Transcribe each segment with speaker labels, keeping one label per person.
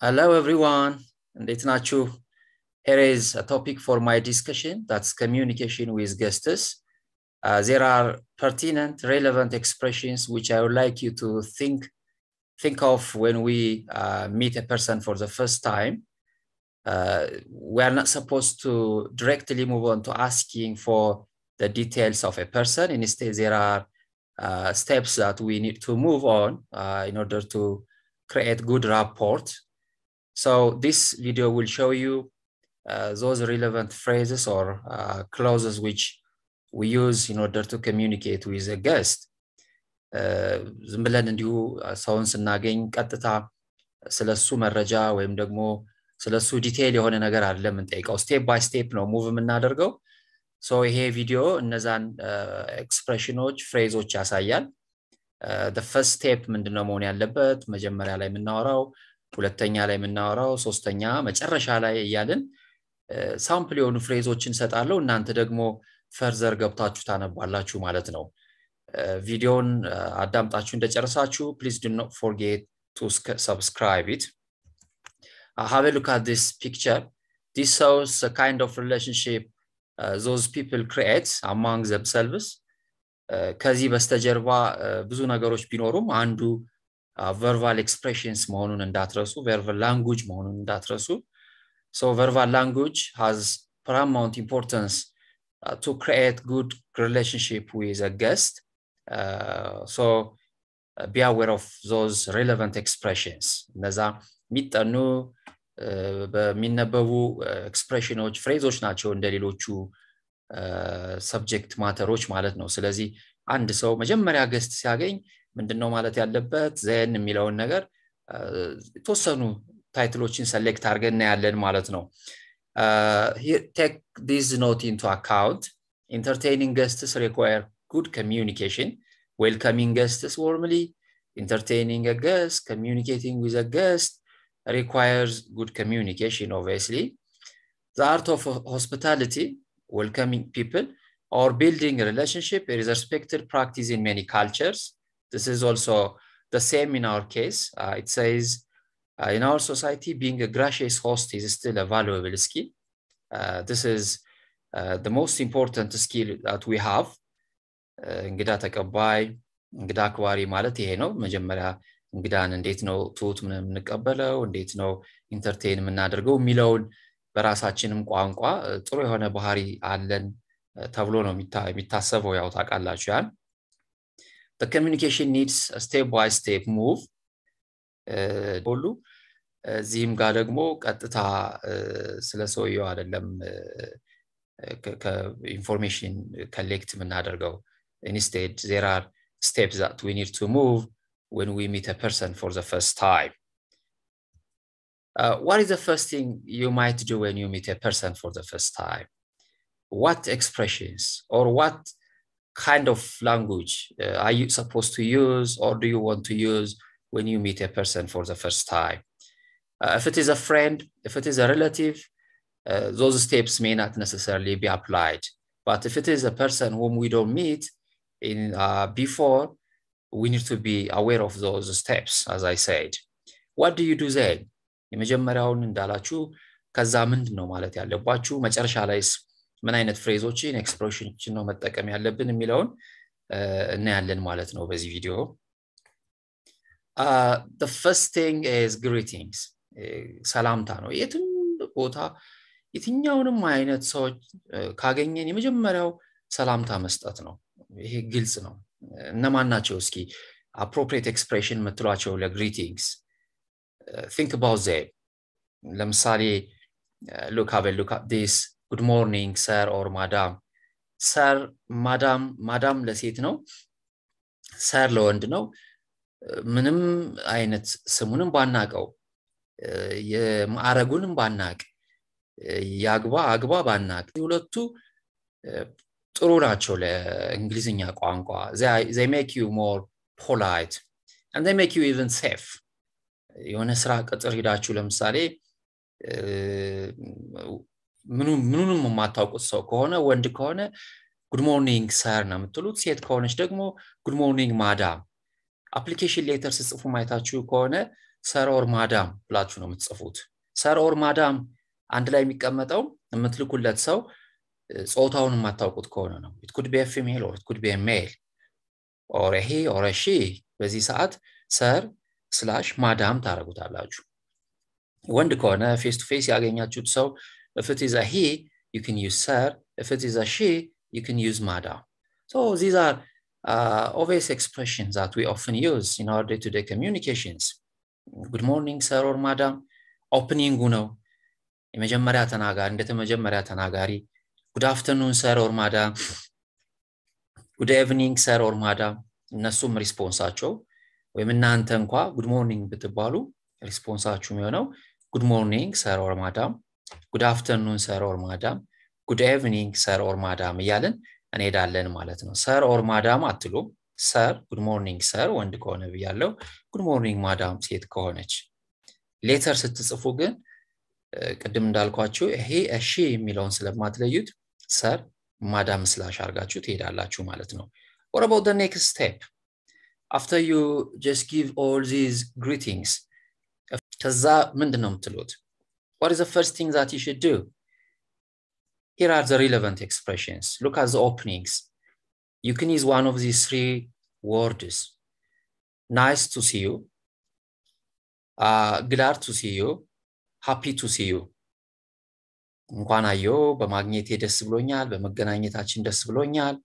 Speaker 1: Hello everyone, እንዴት ናችሁ? Here is a topic for my discussion, that's communication with guests. There are pertinent, relevant expressions which I would like you to think of when we meet a person for the first time. We are not supposed to directly move on to asking for the details of a person. Instead, there are steps that we need to move on in order to create good rapport. So this video will show you those relevant phrases or clauses which we use in order to communicate with a guest. ዝም ብለን እንዲሁ ሰውን ስናገኝ ቀጥታ ስለሱ መረጃ ወይም ደግሞ ስለሱ ዲቴይል የሆነ ነገር አይደለም እንጠይቀው ስቴፕ ባይ ስቴፕ ነው ሙቭ የምናደርገው ሶ ይሄ ቪዲዮ እነዛን ኤክስፕሬሽኖች ፍሬዞች ያሳያል the first step ምንድነው መሆን ያለበት መጀመሪያ ላይ የምናወራው ሁለተኛ ላይ የምናወራው ሶስተኛ መጨረሻ ላይ ያያልን ሳምፕል የሆኑ ፍሬዞችን ሰጣለሁ እናንተ ደግሞ ፈርዘር ገብታችሁ ታነባላችሁ ማለት ነው ቪዲዮን አዳምጣችሁ እንደጨረሳችሁ please do not forget to subscribe it have a look at this picture this shows a kind of relationship those people create among themselves ከዚህ በስተጀርባ ብዙ ነገሮች ቢኖሩም አንዱ verbal expressions መሆኑን እንዳትረሱ verbal language መሆኑን እንዳትረሱ so verbal language has paramount importance to create good relationship with a guest so be aware of those relevant expressions እነዛ ሚጠኑ በሚነበቡ ኤክስፕሬሽኖች ፍሬዞች ናቸው እንደሌሎቹ subject ማተሮች ማለት ነው ስለዚህ አንድ ሰው መጀመሪያ ገስት ሲያገኝ ምንድነው ማለት ያለበት ዘን የሚለውን ነገር ተወሰኑ ታይትሎችን ሰሌክት አድርገን ያለን ማለት ነው here take this note into account entertaining guests require good communication welcoming guests warmly entertaining a guest communicating with a guest requires good communication obviously the art of hospitality welcoming people or building a relationship is a respected practice in many cultures this is also the same in our case it says in our society being a gracious host is still a valuable skill this is the most important skill that we have እንግዳ ተቀባይ እንግዳ አክባሪ ማለት ይሄ ነው መጀመሪያ እንግዳን እንዴት ነው ቱት ምን እንቀበለው እንዴት ነው ኢንተርቴይን የምናደርገው ሚለውን በራሳችንም ቋንቋ ጥሩ የሆነ ባህሪ አለን ተብሎ ነው የሚታሰበው ያው ታቃላችሁ ያን the communication needs a step by step move ሁሉ እዚህም ጋር ደግሞ ቀጥታ ስለሰውየው አይደለም ከኢንፎርሜሽን ኮሌክት የምናደርገው instead there are steps that we need to move when we meet a person for the first time what is the first thing you might do when you meet a person for the first time what expressions or what kind of language are you supposed to use or do you want to use when you meet a person for the first time if it is a friend if it is a relative those steps may not necessarily be applied but if it is a person whom we don't meet in before we need to be aware of those steps as I said what do you do then የመጀመሪያውን እንዳላችሁ ከዛ ምንድነው ማለት ያለባችሁ መጨረሻ ላይስ ምን አይነት ፍሬዞችን ኤክስፕሬሽኖችን ነው መጠቀም ያለብን የሚለውን እናያለን ማለት ነው በዚህ ቪዲዮ the first thing is greetings ሰላምታ ነው የትም ቦታ የትኛውንም አይነት ሰው ካገኘን የመጀመሪያው ሰላምታ መስጠት ነው ይሄ ግልጽ ነው እነማን ናቸው እስኪ appropriate expression መጥሏቸው ለግሪቲንግስ think about them ለምሳሌ look at this good morning sir or madam sir madam ለሴት ነው sir ለወንድ ነው ምንም አይነት ስሙንም ባናቀው የማዕረጉንም ባናቅ ያግባ ባናቅ ሁለቱ ጥሩ ናቸው ለእንግሊዝኛ ቋንቋ they make you more polite and they make you even safe የሆነ ስራ ቅጥር ሄዳችሁ ለምሳሌ ምኑንም የማታውቁት ሰው ከሆነ ወንድ ከሆነ good morning sir ነው የምትሉት ሴት ከሆነች ደግሞ good morning madam application letter ጽፉ ማይታችሁ ከሆነ ሰር ኦር ማዳም ብላችሁ ነው የምትጽፉት ሰር ኦር ማዳም አንድ ላይ የሚቀመጠው የምትልኩለት ሰው ጾታውን የማታውቁት ከሆነ ነው it could be a female or it could be a male or a he or a she በዚህ ሰዓት ሰር /ማዳም ታረጉታላችሁ ወንድ ከሆነ face to face ያገኛችሁት ሰው if it is a he you can use sir if it is a she you can use madam so these are obvious expressions that we often use in our day-to-day communications good morning sir or madam opening ነው የመጀመሪያ ተናጋሪ እንደተመጀመሪያ ተናጋሪ good afternoon sir or madam good evening sir or madam እነሱም ሪስፖንሳቸው ወይም እናንተ እንኳን good morning ብትባሉ ሪስፖንሳችሁ የሚሆነው good morning sir or madam good afternoon sir or madam good evening sir or madam እያልን እንሄዳለን ማለት ነው sir or madam አትሉም sir good morning sir ወንድ ከሆነ ብያለው good morning madam ሴት ከሆነች ሌተር ስትጽፉ ግን ቅድም እንዳልኳችሁ ይሄ እሺ የሚለውን ስለማትለዩት sir madam slash አርጋችሁ ትሄዳላችሁ ማለት ነው what about the next step after you just give all these greetings ከዛ ምንድነው የምትሉት what is the first thing that you should do here are the relevant expressions look at the openings you can use one of these three words nice to see you glad to see you happy to see you እንኳን አዮ በማግኘቴ ደስ ብሎኛል በመገናኘታችን ደስ ብሎኛል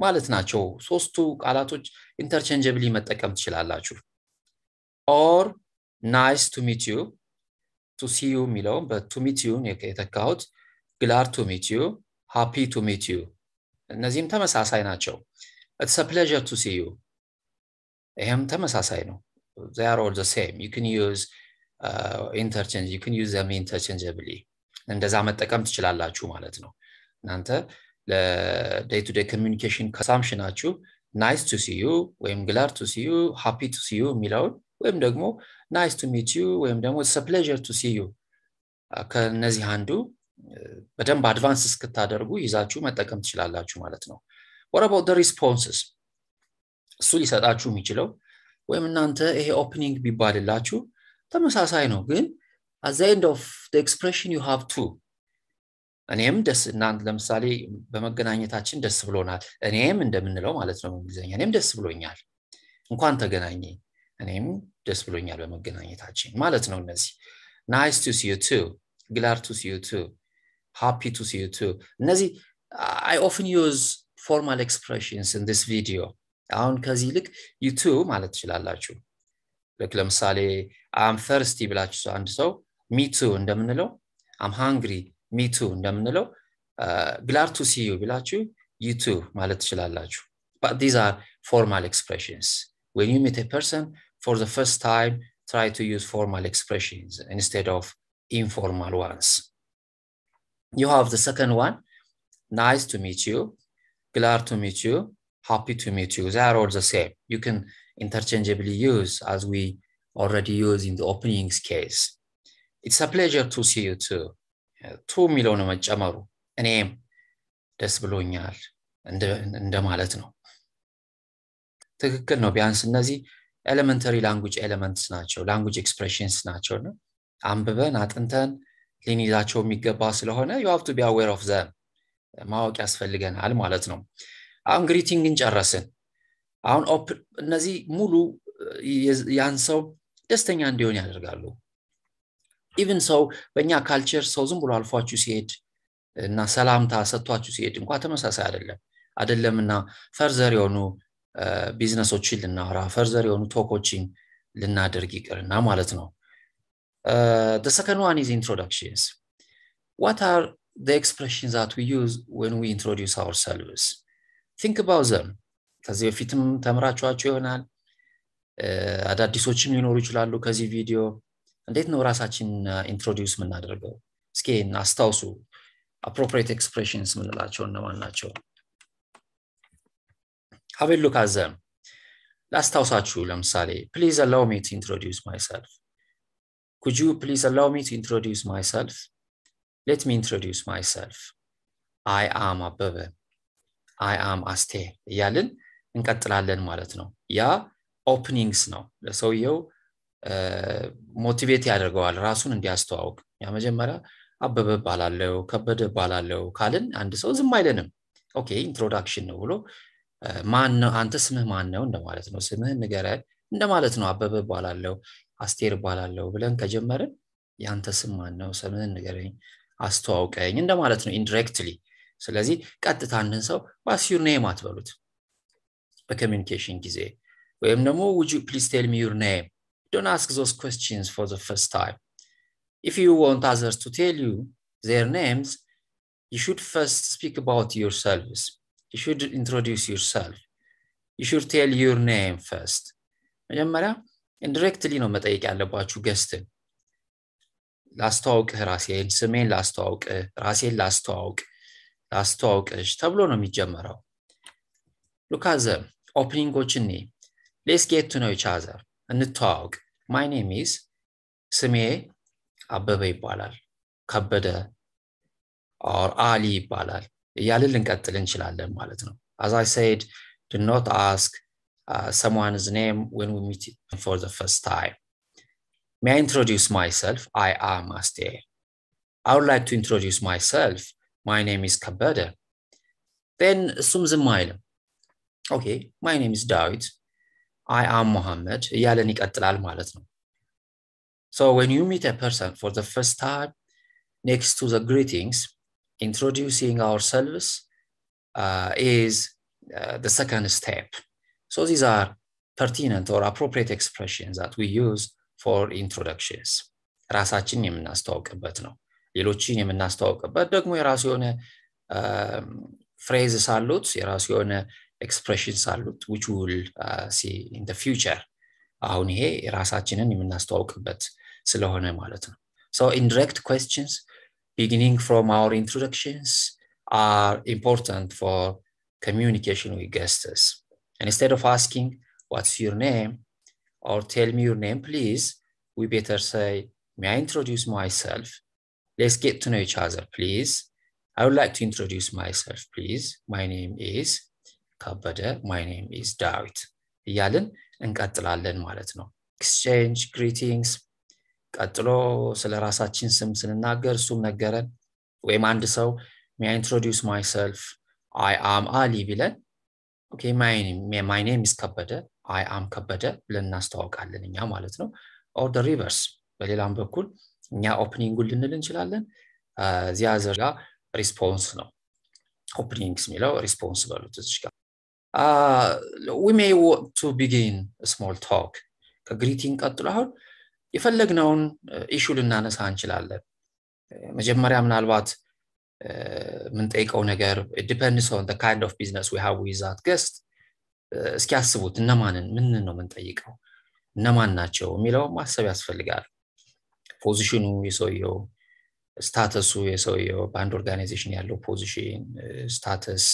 Speaker 1: ማለት ናቸው ሶስቱ ቃላቶች ኢንተርቼንጀብሊ መጠቀም ትችላላችሁ or nice to meet you to see you ሚለው but to meet you የተካሁት glad to meet you happy to meet you እነዚህም ተመሳሳይ ናቸው it's a pleasure to see you ይሄም ተመሳሳይ ነው they are all the same you can use interchange you can use them interchangeably እንደዛ መጠቀም ትችላላችሁ ማለት ነው እናንተ ለday to day communication consumptionአችሁ nice to see you ወይም glad to see you happy to see you ሚለው ወይም ደግሞ nice to meet you ወይም ደግሞ it's a pleasure to see you ከነዚህ አንዱ በደንብ አድቫንስ እስክታደርጉ ይዛችሁ መጠቀም ትችላላችሁ ማለት ነው what about the responses እሱ ሊሰጣችሁ የሚችለው ወይም እናንተ ይሄ ኦፕኒንግ ቢባልላችሁ ተመሳሳይ ነው ግን at the end of the expression you have to እኔም ደስ እናንተ ለምሳሌ በመገናኘታችን ደስ ብሎናል እኔም እንደምንለው ማለት ነው እንግሊዘኛ እኔም ደስ ብሎኛል እንኳን ተገናኘ እኔም ደስ ብሎኛል በመገናኘታችን ማለት ነው እነዚህ nice to see you too glad to see you too happy to see you too እነዚህ I often use formal expressions in this video አሁን ከዚህ ልክ you too ማለት ትችላላችሁ ለምሳሌ I'm thirsty ብላችሁ አንድ ሰው me too እንደምንለው I'm hungry me too እንደምንለው glad to see you ብላችሁ you too ማለት ትችላላችሁ but these are formal expressions when you meet a person for the first time try to use formal expressions instead of informal ones you have the second one nice to meet you glad to meet you happy to meet you they are all the same you can interchangeably use as we already use in the openings case it's a pleasure to see you too to ሚለው ነው መጨመሩ እኔም ደስ ብሎኛል እንደማለት ነው ትክክል ነው ቢያንስ እነዚህ elementary language elements ናቸው language expressions ናቸው ነው አንብበን አጥንተን ሊኒዛቸው የሚገባ ስለሆነ you have to be aware of them ማወቅ ያስፈልገናል ማለት ነው አሁን ግሪቲንግን ጨረስን አሁን እነዚህ ሙሉ ያን ሰው ደስተኛ እንዲሆን ያደርጋሉ even so በእኛ ካልቸር ሰው ዝም ብሎ አልፏችሁ ሲሄድ እና ሰላምታ ሰጥቷችሁ ሲሄድ እንኳን ተመሳሳይ አይደለምና ፈርዘር የሆኑ ቢዝነሶችን ልናወራ ፈርዘር የሆኑ ቶኮችን ልናደርግ ይቀርና ማለት ነው the second one is introductions what are the expressions that we use when we introduce ourselves think about them ከዚህ በፊትም ተምራችኋቸው ይሆናል አዳዲሶችም ሊኖሩ ይችላሉ ከዚህ ቪዲዮ እንዴት ነው ራሳችን ኢንትሮዲዩስ ምናደርገው እስኪ አስታውሱ appropriate expressions ምንላቸው እነማን ናቸው have a look at them ላስታውሳችሁ ለምሳሌ please allow me to introduce myself could you please allow me to introduce myself let me introduce myself I am Abebe I am Aste ያልን እንቀጥላለን ማለት ነው ያ ኦፕኒንግስ ነው ለሰውየው ሞቲቬት ያደርገዋል ራሱን እንዲያስተዋውቅ ያ መጀመሪያ አበበ ባላለው ከበደ ባላለው ካልን አንድ ሰው ዝም አይለንም ኦኬ ኢንትሮዳክሽን ነው ብሎ ማን ነው አንተ ስምህ ማን ነው እንደማለት ነው ስምህን ንገረን እንደማለት ነው አበበ ባላለው አስቴር ባላለው ብለን ከጀመርን ያንተ ስም ማን ነው ስምህን ንገረኝ አስተዋውቀኝ እንደማለት ነው ኢንዳይሬክትሊ ስለዚህ ቀጥታ አንድን ሰው what's your name አትበሉት በኮሚኒኬሽን ጊዜ ወይም ደግሞ would you please tell me your name don't ask those questions for the first time if you want others to tell you their names you should first speak about yourselves you should introduce yourself you should tell your name first መጀመሪያ indirectly ነው መጠየቅ ያለባችሁ ገስትን ላስተዋውቅ ራሴን ስሜን ላስተዋውቅ ራሴን ላስተዋውቅሽ ተብሎ ነው የሚጀመረው look at the openingዎችን let's get to know each other እንተዋወቅ my name is ስሜ አበበ ይባላል ከበደ or አሊ ይባላል እያልን ልንቀጥል እንችላለን ማለት ነው as I said do not ask someone's name when we meet for the first time may I introduce myself I am Aster I would like to introduce myself my name is Kabada then እሱም ዝም አይልም okay my name is David I am Mohammed እያልን ይቀጥላል ማለት ነው so when you meet a person for the first time next to the greetings introducing ourselves is the second step so these are pertinent or appropriate expressions that we use for introductions ራሳችንን የምናስተዋውቅበት ነው ሌሎችን የምናስተዋውቅበት ደግሞ የራሱ የሆነ phrases አሉት የራሱ የሆነ expressions አሉት which we will see in the future አሁን ይሄ ራሳችንን የምናስተዋውቅበት ስለሆነ ማለት ነው so indirect questions beginning from our introductions are important for communication with guests and instead of asking what's your name or tell me your name please we better say may I introduce myself let's get to know each other please I would like to introduce myself please my name is Kabada my name is David እያልን እንቀጥላለን ማለት ነው exchange greetings ቀጥሎ ስለ ራሳችን ስም ስንናገር እሱም ነገረን ወይም አንድ ሰው may I introduce myself I am Ali ቢለን okay my name is Kabada I am Kabada ብለን እናስተዋውቃለን እኛ ማለት ነው or the reverse በሌላም በኩል እኛ ኦፕኒንጉን ልንል እንችላለን ዚያዘር ጋር ሪስፖንስ ነው ኦፕኒንግስ የሚለው ሪስፖንስ በሉት እዚህ ጋር we may want to begin a small talk ከግሪቲንግ ቀጥሎ አሁን የፈለግነውን ኢሹ ልናነሳ እንችላለን መጀመሪያ ምናልባት ምን ጠይቀው ነገር it depends on the kind of business we have with that guest እስኪያስቡት እነማንን ምን ነው ምን ጠይቀው እነማን ናቸው የሚለው ማሰብ ያስፈልጋል ፖዚሽኑ የሰውየው ስታተሱ የሰውየው ባንድ ኦርጋናይዜሽን ያለው ፖዚሽን ስታተስ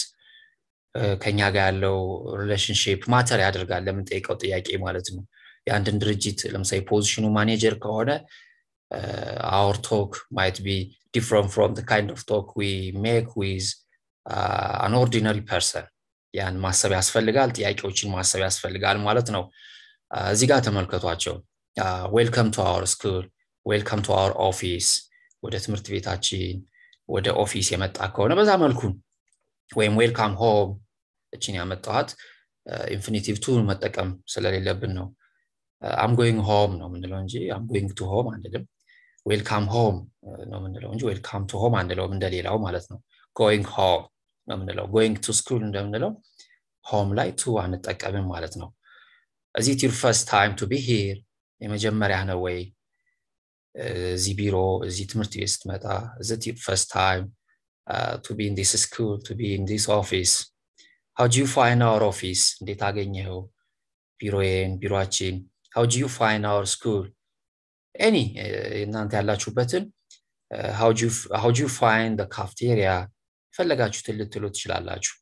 Speaker 1: ከኛ ጋር ያለው ሪሌሽንሺፕ ማተር ያደርጋል ለምን ጠይቀው ጥያቄ ማለት ነው የአንድን ድርጅት ለምሳሌ ፖዚሽኑ ማኔጀር ከሆነ our talk might be different from the kind of talk we make with an ordinary person ያን ማሰብ ያስፈልጋል ጥያቄዎችን ማሰብ ያስፈልጋል ማለት ነው እዚህ ጋር ተመልከቷቸው welcome to our school welcome to our office ወደ ትምህርት ቤታችን ወደ ኦፊስ የመጣ ከሆነ በዛ መልኩ ወይም welcome home እቺን ያመጣሁት ኢንፊኒቲቭ ቱ መጠቀም ስለሌለብን ነው I'm going home ነው ምንለው እንጂ I'm going to home አንልም welcome home ነው ምንለው እንጂ welcome to home አንልም እንደሌላው ማለት ነው going home ነው ምንለው going to school እንደምንለው home ላይ to አንጠቀምም ማለት ነው is it your first time to be here የመጀመሪያ ነው ወይ እዚህ ቢሮ እዚህ ትምህርት ቤት ስትመጣ is it your first time to be in this school to be in this office how do you find our office እንዴት አገኘኸው ቢሮአችን how do you find our school any እናንተ ያላችሁበትን how do you find the cafeteria ፈለጋችሁትን ልትሉ ትችላላችሁ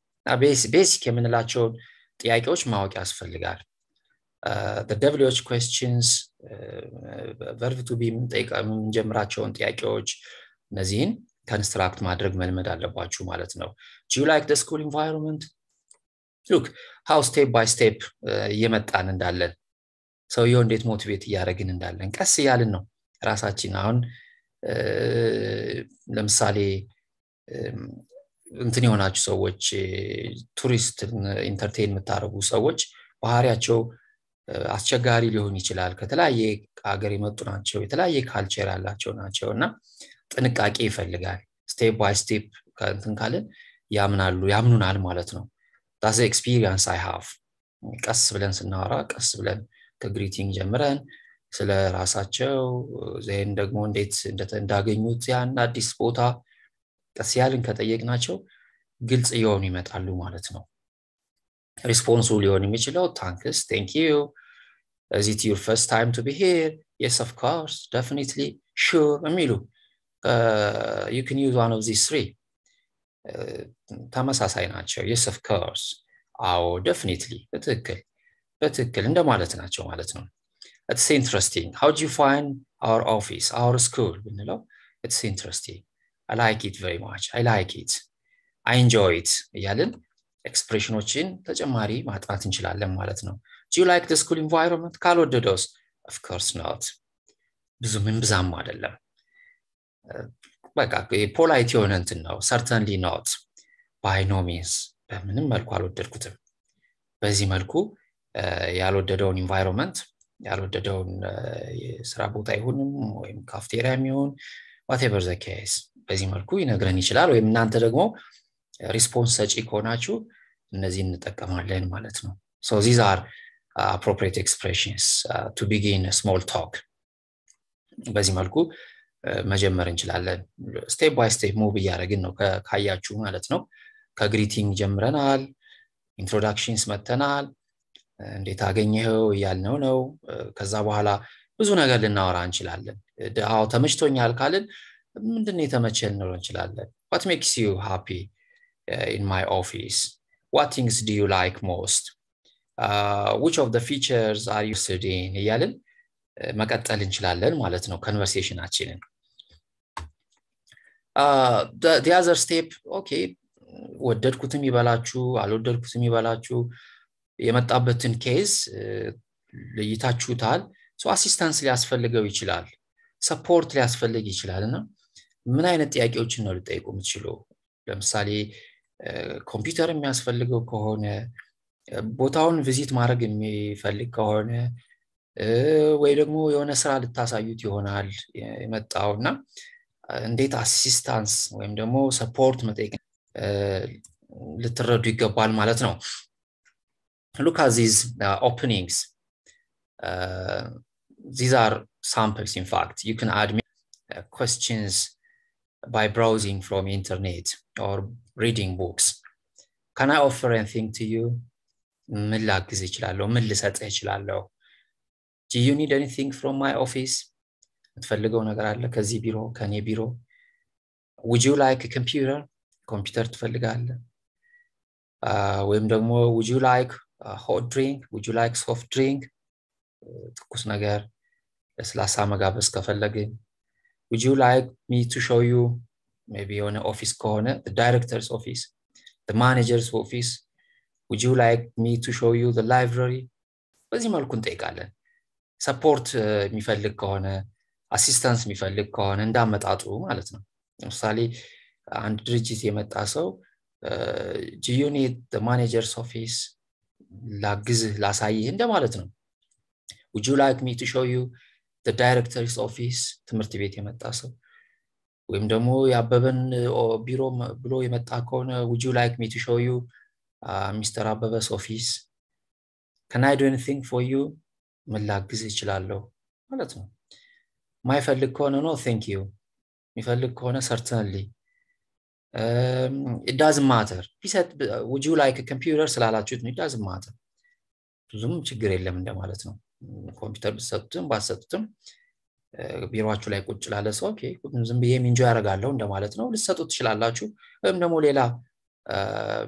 Speaker 1: ቤሲክ የምንላቸው ጥያቄዎች ማወቅ ያስፈልጋል the WH questions verb to be የምንጀምራቸውን ጥያቄዎች እነዚህን construct ማድረግ መልመድ አለባችሁ ማለት ነው do you like the school environment look how step by step እየመጣን እንዳለን ሰውየው እንዴት ሞቲቬት እያደረግን እንዳለን ቀስ እያልን ነው ራሳችን አሁን ለምሳሌ እንትን የሆናችሁ ሰዎች ቱሪስት ኢንተርቴይን የምታረጉ ሰዎች ባህሪያቸው አስቸጋሪ ሊሆን ይችላል ከተለያየ ሀገር የመጡ ናቸው የተለያየ ካልቸር ያላቸው ናቸውና ጥንቃቄ ይፈልጋል ስቴፕ ባይ ስቴፕ እንትን ካለን ያምኑናል ማለት ነው that's the experience I have ቀስ ብለን ስናወራ ቀስ ብለን ከግሪቲንግ ጀምረን ስለ ራሳቸው ዘይን ደግሞ እንዴት እንዳገኙት ያን አዲስ ቦታ ቀስ ያልን ከጠየቅናቸው ግልጽ ይሆኑ ይመጣሉ ማለት ነው ሪስፖንሱ ሊሆን የሚችለው thanks thank you is it your first time to be here yes of course definitely sure የሚሉ you can use one of these three ተመሳሳይ ናቸው yes of course definitely በትክክል እንደማለት ናቸው ማለት ነው it's interesting how do you find our office our school ብንለው it's interesting I like it very much I like it I enjoy it ያለን ኤክስፕሬሽኖችን ተጨማሪ ማጥራት እንችላለን ማለት ነው do you like the school environment ካልወደደውስ of course not ብዙም አይደለም በቃ ፖላይት የሆነ እንትን ነው certainly not by no means በምንም መልኩ አልወደድኩትም በዚህ መልኩ ያልወደደውን environment ያልወደደውን የሥራ ቦታ ይሁንም ወይም ካፍቴሪያ የሚሆን whatever the case በዚህ መልኩ ይነግረን ይችላል ወይም እናንተ ደግሞ ሪስፖንስ ሰጪ ከሆናችሁ እነዚህን እንጠቀማለን ማለት ነው so these are appropriate expressions to begin a small talk በዚህ መልኩ መጀመር እንችላለን ስቴፕ ባይ ስቴፕ ሙቭ ያደረግን ነው ካያችሁ ማለት ነው ከግሪቲንግ ጀምረናል ኢንትሮዳክሽንስ መተናል እንዴት አገኘኸው ያልነው ነው ከዛ በኋላ ብዙ ነገር ልናወራ እንችላለን ተመችቶኛል ካልን ምንድነው የተመቸን ነው እንችላለን what makes you happy in my office what things do you like most which of the features are you studying ያልን መቀጠል እንችላለን ማለት ነው ኮንቨርሴሽናችንን the other step okay ወደድኩትም ይበላችሁ አልወደድኩትም ይበላችሁ የመጣበትን ኬዝ ለይታችሁታል so assistance ሊያስፈልገው ይችላል support ሊያስፈልግ ይችላልና ምን አይነት ጥያቄዎችን ነው ልጠይቁ የምትችሉ ለምሳሌ ኮምፒውተር የሚያስፈልገው ከሆነ ቦታውን ቪዚት ማድረግ የሚፈልግ ከሆነ ወይ ደግሞ የሆነ ስራ ልታሳዩት ይሆናል የመጣውና እንዴት አሲስታንስ ወይም ደግሞ ሰፖርት መጠየቅ ልትረዱ ይገባል ማለት ነው look at these openings these are samples in fact you can add questions by browsing from internet or reading books can I offer anything to you ምን ላግዝ ይችላል ምን ልሰጥህ ይችላል do you need anything from my office ትፈልገው ነገር አለ ከዚህ ቢሮ ከኔ ቢሮ would you like a computer ትፈልጋለህ ወይም ደግሞ would you like a hot drink would you like soft drink ትኩስ ነገር ለስላሳ መጋበዝ ከፈለግን would you like me to show you maybe on office ከሆነ the director's office the manager's office would you like me to show you the library በዚህ መልኩ እንጠይቃለን ሰፖርት የሚፈልግ ከሆነ አሲስታንስ የሚፈልግ ከሆነ እንዳመጣጡ ማለት ነው ለምሳሌ አንድ ድርጅት የመጣ ሰው do you need the manager's office ላግዝህ ላሳይህ እንደማለት ነው would you like me to show you the director's office ትምህርት ቤት የመጣ ሰው ወይም ደግሞ ያበበን ቢሮ ብሎ የመጣ ከሆነ would you like me to show you Mr. Ababa's office can I do anything for you ምን ላግዝህ ይችላልው ማለት ነው ማይፈልግ ከሆነ no thank you የሚፈልግ ከሆነ certainly it doesn't matter he said would you like a computer ስላላችሁት it doesn't matter ብዙም ችግር የለም እንደማለት ነው ኮምፒውተር ብትሰጡትም ባትሰጡትም ቢሮአችሁ ላይ ቁጭ ላለ ሰው ኦኬ ዝም ብዬ ኢንጆይ ያደርጋለሁ እንደማለት ነው ልትሰጡት ትችላላችሁ ወይም ደግሞ ሌላ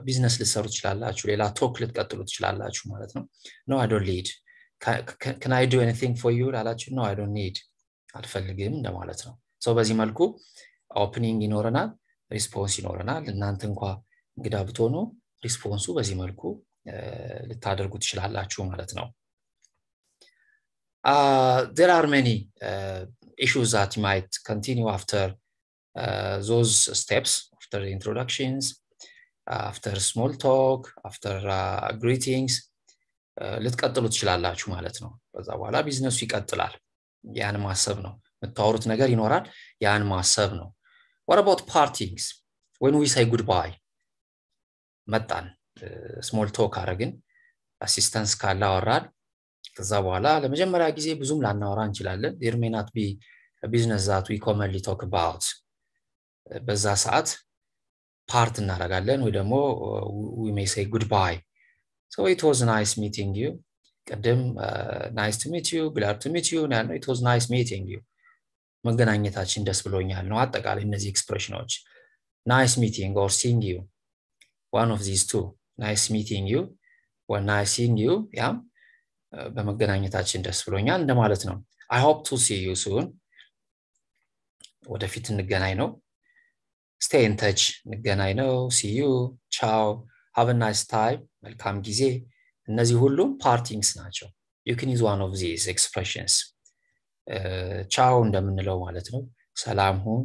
Speaker 1: ቢዝነስ ልትሰሩ ትችላላችሁ ሌላ ቶክ ልትቀጥሉ ትችላላችሁ ማለት ነው no I don't need can I do anything for you ላላችሁ no I don't need አልፈልግም እንደማለት ነው so በዚህ መልኩ ኦፕኒንግ ይኖረናል ሪስፖንስ ይኖረናል እናንተ እንኳን እንግዳ ብትሆኑ ሪስፖንሱ በዚህ መልኩ ልታደርጉ ትችላላችሁ ማለት ነው There are many issues that you might continue after those steps, after the introductions, after small talk, after greetings. ልትቀጥሉ ትችላላችሁ ማለት ነው ከዛ በኋላ ቢዝነሱ ይቀጥላል ያን ማሰብ ነው መታወሩት ነገር ይኖራል ያን ማሰብ ነው what about partings when we say goodbye መጣን small talk አረግን assistance ካለ አወራን ከዛ በኋላ ለመጀመሪያ ጊዜ ብዙም ላናወራ እንችላለን there may not be a business that we commonly talk about በዛ ሰዓት ፓርት እናረጋለን ወይ ደግሞ we may say goodbye so it was nice meeting you ቀደም nice to meet you glad to meet you and it was nice meeting you መገናኘታችን ደስ ብሎኛል ነው አጠቃላይ እነዚህ ኤክስፕሬሽኖች nice meeting or seeing you one of these two nice meeting you or nice seeing you yeah በመገናኘታችን ደስ ብሎኛል እንደማለት ነው I hope to see you soon ወደፊት እንገናኝ ነው stay in touch እንገናኝ ነው see you ciao have a nice time መልካም ጊዜ እነዚህ ሁሉ partings ናቸው you can use one of these expressions ciao እንደምንለው ማለት ነው ሰላም ሁን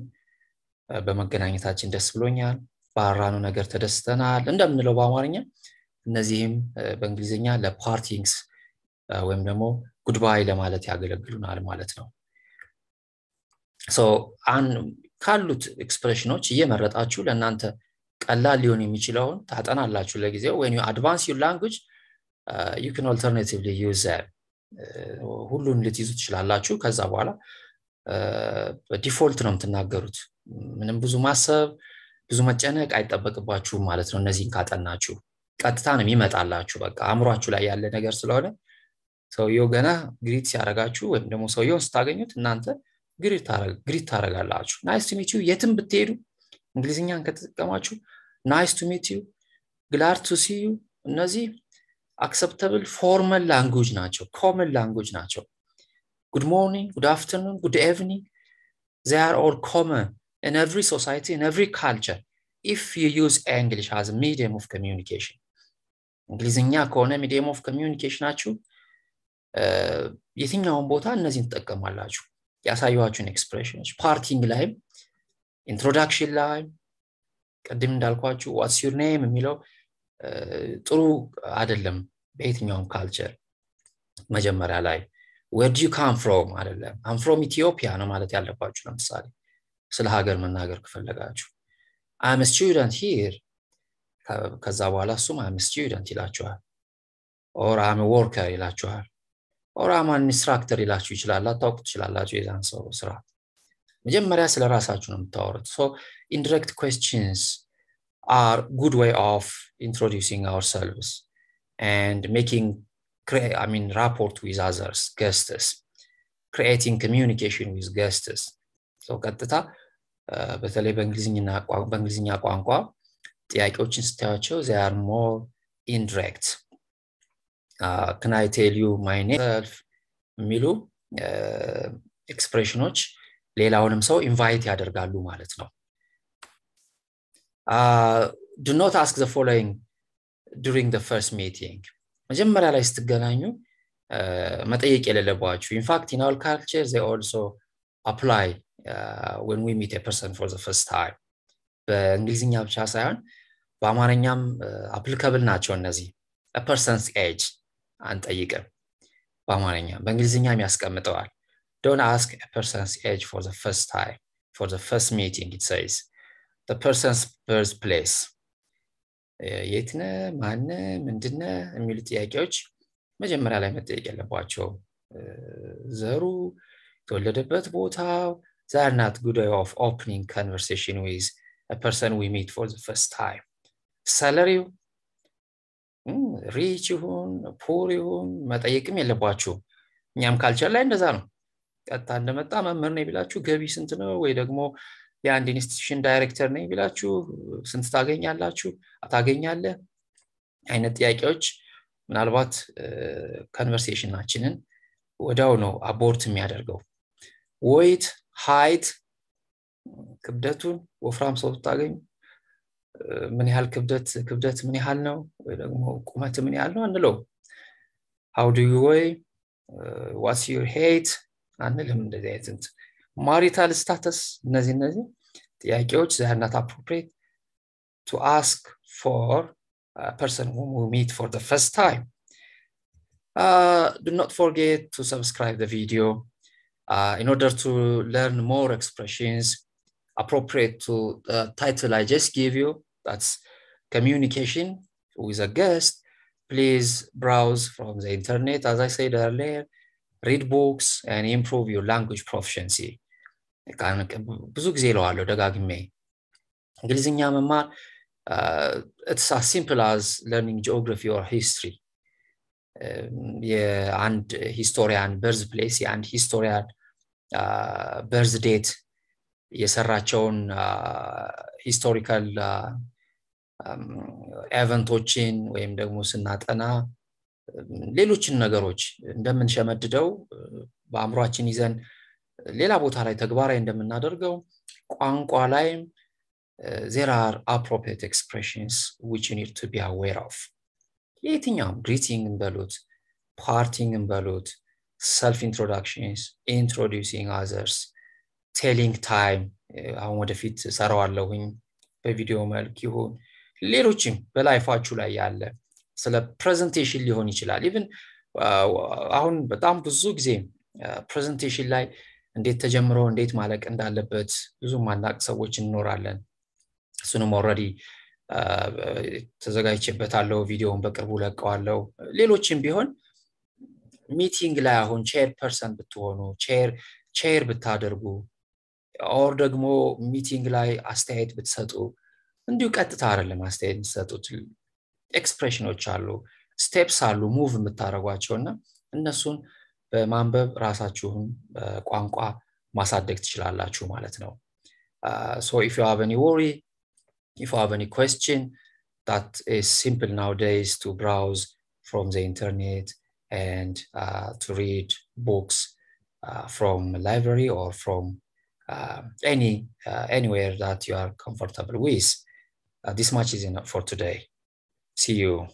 Speaker 1: በመገናኘታችን ደስ ብሎኛል ባራኑ ነገር ተደስተናል እንደምንለው በአማርኛ እነዚህም በእንግሊዘኛ ለpartings ወይም ደግሞ goodbye ለማለት ያገለግሉናል ማለት ነው so ካሉት ኤክስፕሬሽኖች እየመረጣችሁ ለእናንተ ቀላል ሊሆን የሚችለውን ታጠናላችሁ ለጊዜው when you advance your language you can alternatively use that ሁሉን ልትይዙ ትችላላችሁ ከዛ በኋላ በዲፎልት ነው የምትናገሩት ምንም ብዙ ማሰብ ብዙ መጨነቅ አይጠበቅባችሁም ማለት ነው እነዚህን ካጠናችሁ ቀጥታ ነው የሚመጣላችሁ በቃ አእምሯችሁ ላይ ያለ ነገር ስለሆነ ሰውየው ገና ግሪት ሲያረጋችሁ ወይም ደግሞ ሰውየውን ስታገኙት እናንተ ግሪት ታረጋላችሁ nice to meet you የትም ብትሄዱ እንግሊዝኛን ከተጠቀማችሁ nice to meet you glad to see you እነዚህ acceptable formal language ናቸው common language ናቸው good morning good afternoon good evening they are all common in every society in every culture if you use English as a medium of communication እንግሊዝኛ ከሆነ medium of communication ናችሁ የትኛውን ቦታ እነዚህን ተጠቀማላችሁ ያሳዩዋችሁን ኤክስፕሬሽንስ ፓርቲንግ ላይ introduction ላይ ቀደም እንዳልኳችሁ what's your name የሚለው ጥሩ አይደለም በየትኛውም ካልቸር መጀመሪያ ላይ where do you come from አይደለም I'm from Ethiopia ነው ማለት ያለባችሁ ለምሳሌ ስለ ሀገር መናገር ከፈለጋችሁ I'm a student here ከዛ በኋላ እሱም I'm a student ይላችኋል or I'm a worker ይላችኋል or I'm an instructor ይላችሁ ይችላል አታውቁ ትችላላችሁ የዛን ሰው ስራ መጀመሪያ ስለ ራሳችሁ ነው የምታወሩት so indirect questions are good way of introducing ourselves and making rapport with others guests creating communication with guests so ቀጥታ በተለይ በእንግሊዝኛ ቋንቋ ጥያቄዎችን ስታያቸው they are more indirect can I tell you my name የሚሉ ኤክስፕሬሽኖች ሌላውንም ሰው ኢንቫይት ያደርጋሉ ማለት ነው do not ask the following during the first meeting መጀመሪያ ላይ ስትገናኙ መጠየቅ የሌለባችሁ in fact in our culture they also apply when we meet a person for the first time በእንግሊዝኛ ብቻ ሳይሆን በአማርኛም applicable ናቸው እነዚህ a person's age አንጠይቅም በአማርኛ በእንግሊዝኛም ያስቀምጠዋል don't ask a person's age for the first time for the first meeting it says the person's birthplace የትነ ማነ ምንድነ የሚሉ ጥያቄዎች መጀመሪያ ላይ መጠየቅ ያለባቸው ዘሩ የተወለደበት ቦታው they are not good way of opening conversation with a person we meet for the first time salary rich ይሁን poor ይሁን መጠየቅም የለባችሁ እኛም ካልቸር ላይ እንደዛ ነው ቀጥታ እንደመጣ መምህር ነኝ ብላችሁ ገቢ ስንት ነው ወይ ደግሞ የአንድ ኢንስቲትዩሽን ዳይሬክተር ነኝ ብላችሁ ስንት ታገኛላችሁ አታገኛለህ አይነት ጥያቄዎች ምናልባት ኮንቨርሴሽናችንን ወዳው ነው አቦርት የሚያደርገው weight height ክብደቱን ወፍራም ሰው ታገኙ ምን ያህል ክብደት ምን ያህል ነው ወይ ደግሞ ቁመት ምን ያህል ነው አንለው how do you weigh what's your hate አንልም እንደዚህ አይነት marital status እነዚህ ጥያቄዎች they are not appropriate to ask for a person whom we meet for the first time. Do not forget to subscribe the video in order to learn more expressions appropriate to the title I just gave you. That's communication with a guest. Please browse from the internet, as I said earlier, read books and improve your language proficiency. ብዙ ጊዜ እለዋለሁ ደጋግሜ እንግሊዝኛ መማር it's as simple as learning geography or history. የአንድ ሂስቶሪያን በርዝ ፕሌስ የአንድ ሂስቶሪያን በርዝ ዴት የሰራቸውን ሂስቶሪካል ኤቨንቶችን ወይም ደግሞ ስናጠና ሌሎችን ነገሮች እንደምንሸመድደው በአእምሮአችን ይዘን ሌላ ቦታ ላይ ተግባራዊ እንደምናደርገው ቋንቋ ላይ there are appropriate expressions which you need to be aware of. የትኛውም greeting እንበሉት parting እንበሉት self introductions, introducing others, telling time አሁን ወደፊት ሰራዋለሁኝ በቪዲዮ መልክ ይሁን ሌሎችም በላይፋችሁ ላይ ያለ ስለ ፕሬዘንቴሽን ሊሆን ይችላል even አሁን በጣም ብዙ ጊዜ ፕሬዘንቴሽን ላይ እንዴት ተጀምሮ እንዴት ማለቅ እንዳለበት ብዙ ማናቅ ሰዎች እንኖራለን እሱንም already ተዘጋጅቼበታለሁ ቪዲዮውን በቅርቡ ለቀዋለሁ ሌሎችም ቢሆን ሚቲንግ ላይ አሁን ቼር ፐርሰን ብትሆኑ ቼር ብታደርጉ or ደግሞ ሚቲንግ ላይ አስተያየት ብትሰጡ እንዲሁ ቀጥታ አይደለም አስተያየት ብትሰጡት ኤክስፕሬሽኖች አሉ ስቴፕስ አሉ ሙቭ የምታረጓቸውና እነሱን በማንበብ ራሳችሁን ቋንቋ ማሳደግ ትችላላችሁ ማለት ነው so if you have any worry if you have any question that is simple nowadays to browse from the internet and to read books from a library or from anywhere that you are comfortable with. This much is enough for today. See you.